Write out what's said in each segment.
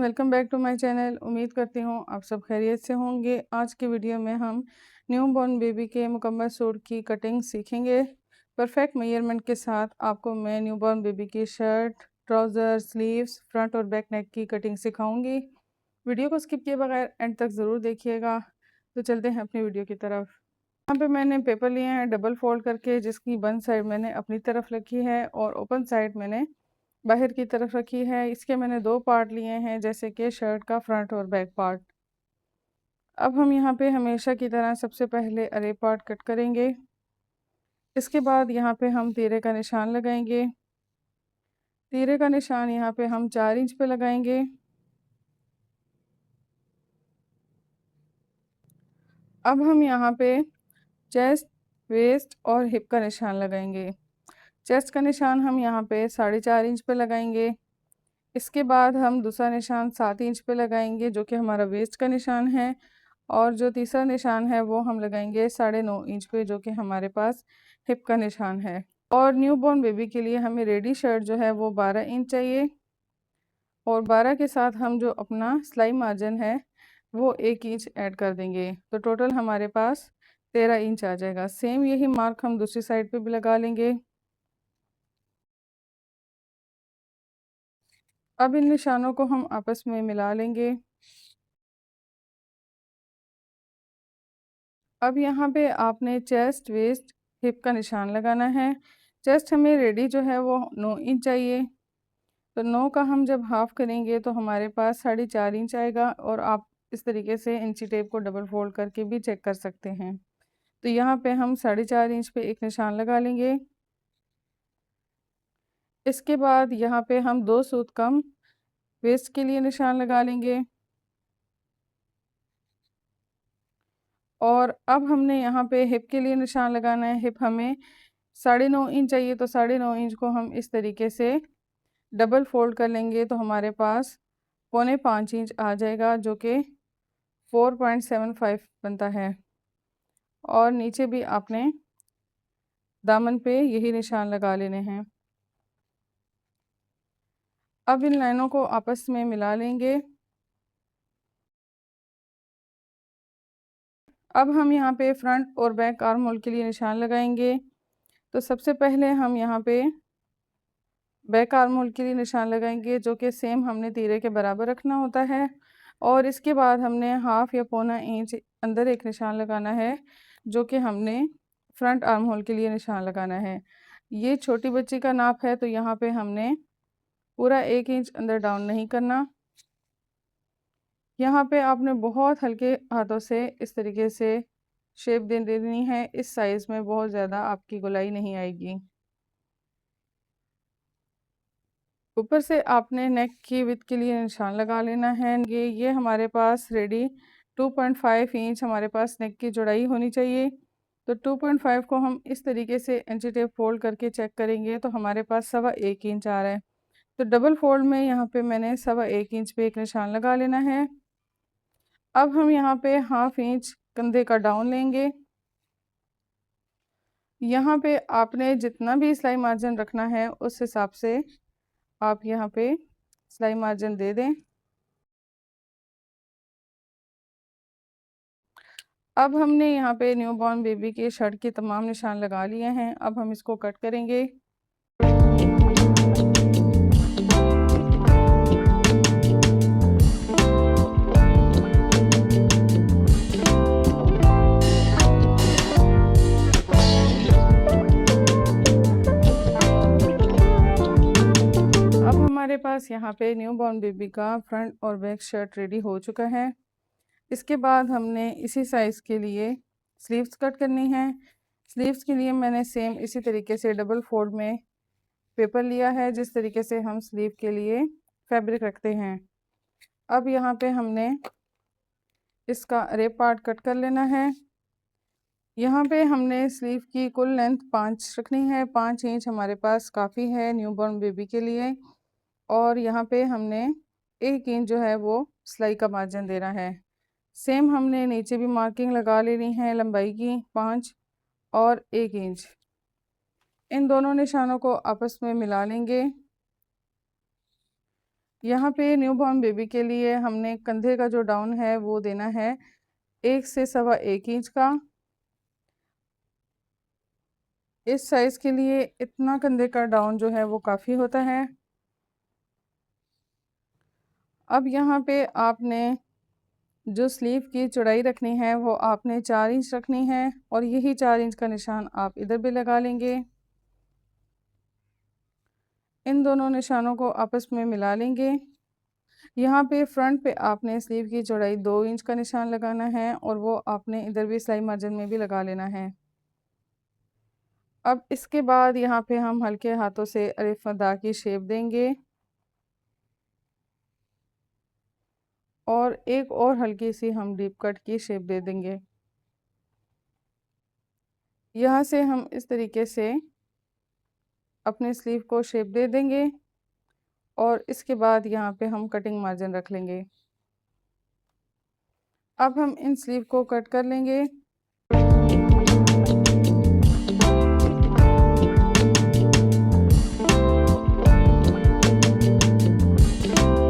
Welcome back to my channel. उम्मीद करती हूँ आप सब खैरियत से होंगे। आज की वीडियो में हम न्यू बॉर्न बेबी के मुकम्मल सूट की कटिंग सीखेंगे। परफेक्ट मेजरमेंट के साथ आपको मैं न्यू बॉर्न बेबी की शर्ट, ट्राउज़र, स्लीव्स, फ्रंट और बैक नेक की कटिंग सिखाऊंगी। वीडियो को स्किप किए बगैर एंड तक ज़रूर देखिएगा। तो चलते हैं अपनी वीडियो की तरफ। यहाँ पे मैंने पेपर लिए हैं डबल फोल्ड करके, जिसकी वन साइड मैंने अपनी तरफ रखी है और ओपन साइड मैंने बाहर की तरफ रखी है। इसके मैंने दो पार्ट लिए हैं, जैसे कि शर्ट का फ्रंट और बैक पार्ट। अब हम यहाँ पे हमेशा की तरह सबसे पहले अरे पार्ट कट करेंगे। इसके बाद यहाँ पे हम तीरे का निशान लगाएंगे। तीरे का निशान यहाँ पे हम 4 इंच पे लगाएंगे। अब हम यहाँ पे चेस्ट, वेस्ट और हिप का निशान लगाएंगे। चेस्ट का निशान हम यहाँ पे 4.5 इंच पे लगाएंगे। इसके बाद हम दूसरा निशान 7 इंच पे लगाएंगे, जो कि हमारा वेस्ट का निशान है। और जो तीसरा निशान है वो हम लगाएंगे 9.5 इंच पे, जो कि हमारे पास हिप का निशान है। और न्यू बॉर्न बेबी के लिए हमें रेडी शर्ट जो है वो 12 इंच चाहिए। और 12 के साथ हम जो अपना सिलाई मार्जिन है वो 1 इंच ऐड कर देंगे, तो टोटल हमारे पास 13 इंच आ जाएगा। सेम यही मार्क हम दूसरी साइड पे भी लगा लेंगे। अब इन निशानों को हम आपस में मिला लेंगे। अब यहाँ पे आपने चेस्ट, वेस्ट, हिप का निशान लगाना है। चेस्ट हमें रेडी जो है वो 9 इंच चाहिए, तो 9 का हम जब हाफ करेंगे तो हमारे पास 4.5 इंच आएगा। और आप इस तरीके से इंची टेप को डबल फोल्ड करके भी चेक कर सकते हैं। तो यहाँ पे हम 4.5 इंच पे एक निशान लगा लेंगे। इसके बाद यहाँ पे हम 2 सूत कम वेस्ट के लिए निशान लगा लेंगे। और अब हमने यहाँ पे हिप के लिए निशान लगाना है। हिप हमें 9.5 इंच चाहिए, तो 9.5 इंच को हम इस तरीके से डबल फोल्ड कर लेंगे, तो हमारे पास 4.25 इंच आ जाएगा, जो कि 4.75 बनता है। और नीचे भी आपने दामन पे यही निशान लगा लेने हैं। अब इन लाइनों को आपस में मिला लेंगे। अब हम यहाँ पे फ्रंट और बैक आर्म होल के लिए निशान लगाएंगे। तो सबसे पहले हम यहाँ पे बैक आर्म होल के लिए निशान लगाएंगे, जो कि सेम हमने तीरे के बराबर रखना होता है। और इसके बाद हमने हाफ या पौना इंच अंदर एक निशान लगाना है, जो कि हमने फ्रंट आर्म होल के लिए निशान लगाना है। ये छोटी बच्ची का नाप है, तो यहाँ पे हमने पूरा 1 इंच अंदर डाउन नहीं करना। यहाँ पे आपने बहुत हल्के हाथों से इस तरीके से शेप दे देनी है। इस साइज़ में बहुत ज़्यादा आपकी गोलाई नहीं आएगी। ऊपर से आपने नेक की विड्थ के लिए निशान लगा लेना है। ये हमारे पास रेडी 2.5 इंच हमारे पास नेक की चौड़ाई होनी चाहिए। तो 2.5 को हम इस तरीके से इंची टेप फोल्ड करके चेक करेंगे, तो हमारे पास 1.25 इंच आ रहा है। तो डबल फोल्ड में यहाँ पे मैंने 1.25 इंच पे एक निशान लगा लेना है। अब हम यहाँ पे हाफ इंच कंधे का डाउन लेंगे। यहाँ पे आपने जितना भी सिलाई मार्जिन रखना है उस हिसाब से आप यहाँ पे सिलाई मार्जिन दे दें। अब हमने यहाँ पे न्यू बॉर्न बेबी के शर्ट के तमाम निशान लगा लिए हैं। अब हम इसको कट करेंगे। अब हमारे पास यहाँ पे न्यू बॉर्न बेबी का फ्रंट और बैक शर्ट रेडी हो चुका है। इसके बाद हमने इसी साइज़ के लिए स्लीव्स कट करनी है। स्लीव्स के लिए मैंने सेम इसी तरीके से डबल फोल्ड में पेपर लिया है, जिस तरीके से हम स्लीव के लिए फैब्रिक रखते हैं। अब यहाँ पे हमने इसका रेप पार्ट कट कर लेना है। यहाँ पे हमने स्लीव की कुल लेंथ 5 रखनी है। 5 इंच हमारे पास काफ़ी है न्यूबॉर्न बेबी के लिए। और यहाँ पे हमने 1 इंच जो है वो सिलाई का मार्जिन देना है। सेम हमने नीचे भी मार्किंग लगा लेनी है लंबाई की 5 और 1 इंच। इन दोनों निशानों को आपस में मिला लेंगे। यहाँ पे न्यूबॉर्न बेबी के लिए हमने कंधे का जो डाउन है वो देना है 1 से 1.25 इंच का। इस साइज़ के लिए इतना कंधे का डाउन जो है वो काफ़ी होता है। अब यहाँ पे आपने जो स्लीव की चौड़ाई रखनी है वो आपने 4 इंच रखनी है और यही 4 इंच का निशान आप इधर भी लगा लेंगे। इन दोनों निशानों को आपस में मिला लेंगे। यहाँ पे फ्रंट पे आपने स्लीव की चौड़ाई 2 इंच का निशान लगाना है और वो आपने इधर भी सिलाई मार्जिन में भी लगा लेना है। अब इसके बाद यहाँ पे हम हल्के हाथों से अलिफ दा की शेप देंगे और एक और हल्की सी हम डीप कट की शेप दे देंगे। यहाँ से हम इस तरीके से अपने स्लीव को शेप दे देंगे और इसके बाद यहाँ पे हम कटिंग मार्जिन रख लेंगे। अब हम इन स्लीव को कट कर लेंगे।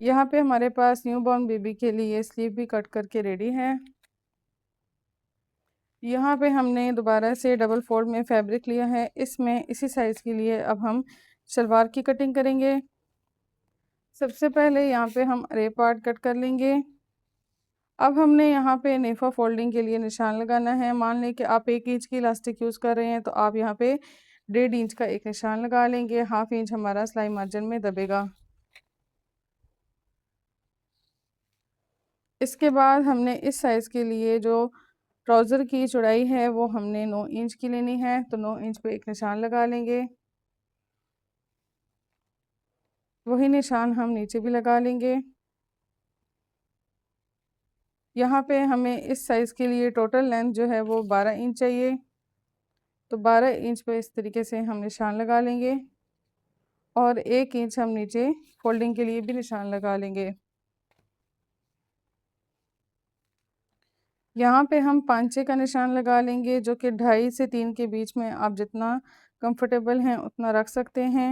यहाँ पे हमारे पास न्यूबॉर्न बेबी के लिए स्लीव भी कट करके रेडी है। यहाँ पे हमने दोबारा से डबल फोल्ड में फैब्रिक लिया है। इसमें इसी साइज़ के लिए अब हम शलवार की कटिंग करेंगे। सबसे पहले यहाँ पे हम अरे पार्ट कट कर लेंगे। अब हमने यहाँ पे नेफा फोल्डिंग के लिए निशान लगाना है। मान लें कि आप 1 इंच की इलास्टिक यूज़ कर रहे हैं तो आप यहाँ पे 1.5 इंच का एक निशान लगा लेंगे। 1/2 इंच हमारा सिलाई मार्जिन में दबेगा। इसके बाद हमने इस साइज़ के लिए जो ट्राउज़र की चौड़ाई है वो हमने 9 इंच की लेनी है, तो 9 इंच पे एक निशान लगा लेंगे। वही निशान हम नीचे भी लगा लेंगे। यहाँ पे हमें इस साइज़ के लिए टोटल लेंथ जो है वो 12 इंच चाहिए, तो 12 इंच पे इस तरीके से हम निशान लगा लेंगे और 1 इंच हम नीचे फोल्डिंग के लिए भी निशान लगा लेंगे। यहाँ पे हम पांचे का निशान लगा लेंगे जो कि 2.5 से 3 के बीच में आप जितना कंफर्टेबल हैं उतना रख सकते हैं।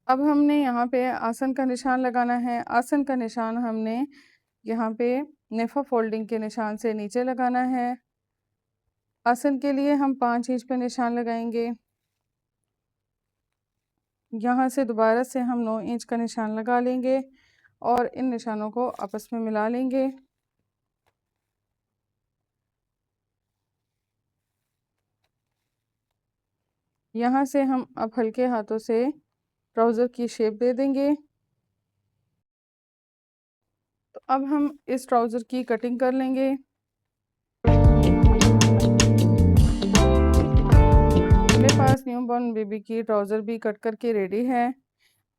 अब हमने यहाँ पे आसन का निशान लगाना है। आसन का निशान हमने यहाँ पे नेफा फोल्डिंग के निशान से नीचे लगाना है। आसन के लिए हम 5 इंच पे निशान लगाएंगे। यहाँ से दोबारा से हम 9 इंच का निशान लगा लेंगे और इन निशानों को आपस में मिला लेंगे। यहाँ से हम अब हल्के हाथों से ट्राउज़र की शेप दे देंगे। तो अब हम इस ट्राउज़र की कटिंग कर लेंगे। मेरे पास न्यूबॉर्न बेबी की ट्राउज़र भी कट करके रेडी है।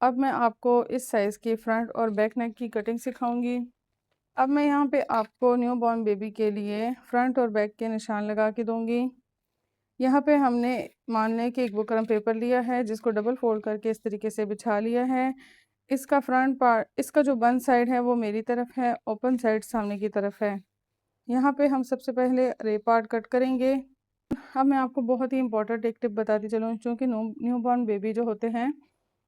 अब मैं आपको इस साइज़ की फ्रंट और बैक नेक की कटिंग सिखाऊंगी। अब मैं यहाँ पे आपको न्यूबॉर्न बेबी के लिए फ्रंट और बैक के निशान लगा के दूंगी। यहाँ पे हमने मान लें कि एक बुकरम पेपर लिया है जिसको डबल फोल्ड करके इस तरीके से बिछा लिया है। इसका फ्रंट पार्ट, इसका जो बंद साइड है वो मेरी तरफ है, ओपन साइड सामने की तरफ है। यहाँ पे हम सबसे पहले रे पार्ट कट करेंगे। अब मैं आपको बहुत ही इंपॉर्टेंट एक टिप बताती चलूँ, क्योंकि न्यूबॉर्न बेबी जो होते हैं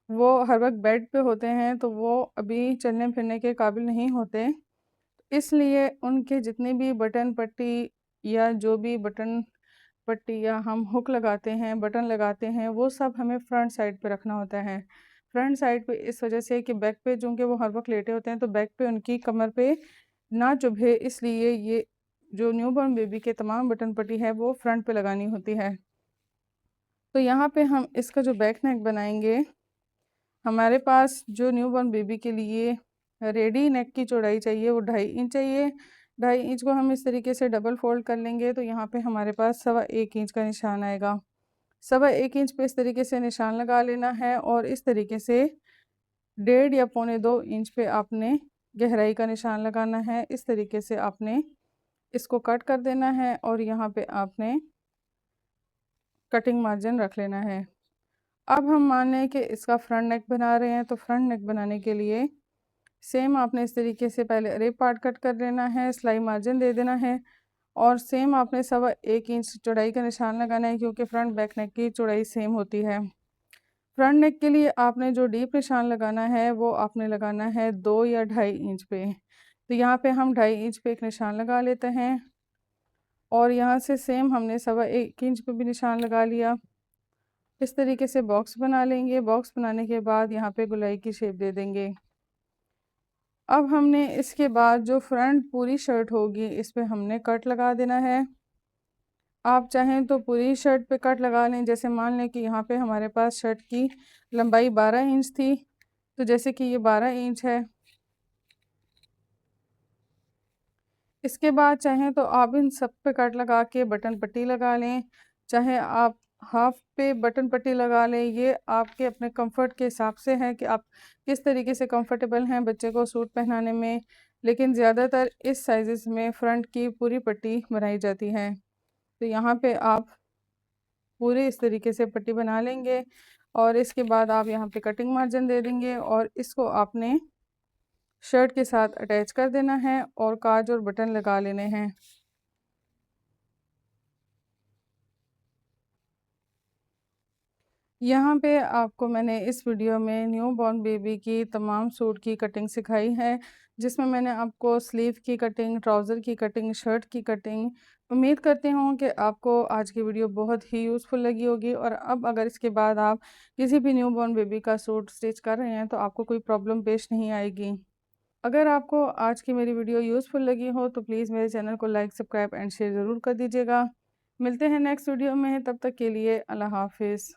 वो हर वक्त बेड पे होते हैं, तो वो अभी चलने फिरने के काबिल नहीं होते। इसलिए उनके जितने भी बटन पट्टी या जो भी बटन पट्टी या हम हुक लगाते हैं, बटन लगाते हैं, वो सब हमें फ्रंट साइड पे रखना होता है। फ्रंट साइड पे इस वजह से कि बैक पे चूँकि वो हर वक्त लेटे होते हैं तो बैक पे उनकी कमर पे ना चुभे, इसलिए ये जो न्यूबॉर्न बेबी के तमाम बटन पट्टी है वो फ्रंट पे लगानी होती है। तो यहाँ पे हम इसका जो बैक नेक बनाएंगे, हमारे पास जो न्यूबॉर्न बेबी के लिए रेडी नेक की चौड़ाई चाहिए वो 2.5 इंच चाहिए। 2.5 इंच को हम इस तरीके से डबल फोल्ड कर लेंगे तो यहाँ पे हमारे पास 1.25 इंच का निशान आएगा। 1.25 इंच पे इस तरीके से निशान लगा लेना है और इस तरीके से 1.5 या 1.25 इंच पे आपने गहराई का निशान लगाना है। इस तरीके से आपने इसको कट कर देना है और यहाँ पे आपने कटिंग मार्जिन रख लेना है। अब हम मान लें कि इसका फ्रंट नेक बना रहे हैं, तो फ्रंट नेक बनाने के लिए सेम आपने इस तरीके से पहले अरे पार्ट कट कर लेना है, सिलाई मार्जिन दे देना है और सेम आपने 1.25 इंच चौड़ाई का निशान लगाना है, क्योंकि फ्रंट बैक नेक की चौड़ाई सेम होती है। फ्रंट नेक के लिए आपने जो डीप निशान लगाना है वो आपने लगाना है 2 या 2.5 इंच पे। तो यहाँ पे हम 2.5 इंच पे एक निशान लगा लेते हैं और यहाँ से सेम हमने 1.25 इंच पे भी निशान लगा लिया। इस तरीके से बॉक्स बना लेंगे। बॉक्स बनाने के बाद यहाँ पे गोलाई की शेप दे देंगे। अब हमने इसके बाद जो फ्रंट पूरी शर्ट होगी इस पे हमने कट लगा देना है। आप चाहें तो पूरी शर्ट पे कट लगा लें। जैसे मान लें कि यहाँ पे हमारे पास शर्ट की लंबाई 12 इंच थी, तो जैसे कि ये 12 इंच है। इसके बाद चाहें तो आप इन सब पे कट लगा के बटन पट्टी लगा लें, चाहे आप हाफ पे बटन पट्टी लगा लें। ये आपके अपने कंफर्ट के हिसाब से है कि आप किस तरीके से कंफर्टेबल हैं बच्चे को सूट पहनाने में। लेकिन ज़्यादातर इस साइज़ में फ्रंट की पूरी पट्टी बनाई जाती है। तो यहाँ पे आप पूरे इस तरीके से पट्टी बना लेंगे और इसके बाद आप यहाँ पे कटिंग मार्जिन दे देंगे और इसको आपने शर्ट के साथ अटैच कर देना है और काज और बटन लगा लेने हैं। यहाँ पे आपको मैंने इस वीडियो में न्यू बॉर्न बेबी की तमाम सूट की कटिंग सिखाई है, जिसमें मैंने आपको स्लीव की कटिंग, ट्राउज़र की कटिंग, शर्ट की कटिंग। उम्मीद करती हूँ कि आपको आज की वीडियो बहुत ही यूज़फुल लगी होगी और अब अगर इसके बाद आप किसी भी न्यू बॉर्न बेबी का सूट स्टिच कर रहे हैं तो आपको कोई प्रॉब्लम पेश नहीं आएगी। अगर आपको आज की मेरी वीडियो यूज़फुल लगी हो तो प्लीज़ मेरे चैनल को लाइक, सब्सक्राइब एंड शेयर ज़रूर कर दीजिएगा। मिलते हैं नेक्स्ट वीडियो में, तब तक के लिए अल्लाह हाफिज़।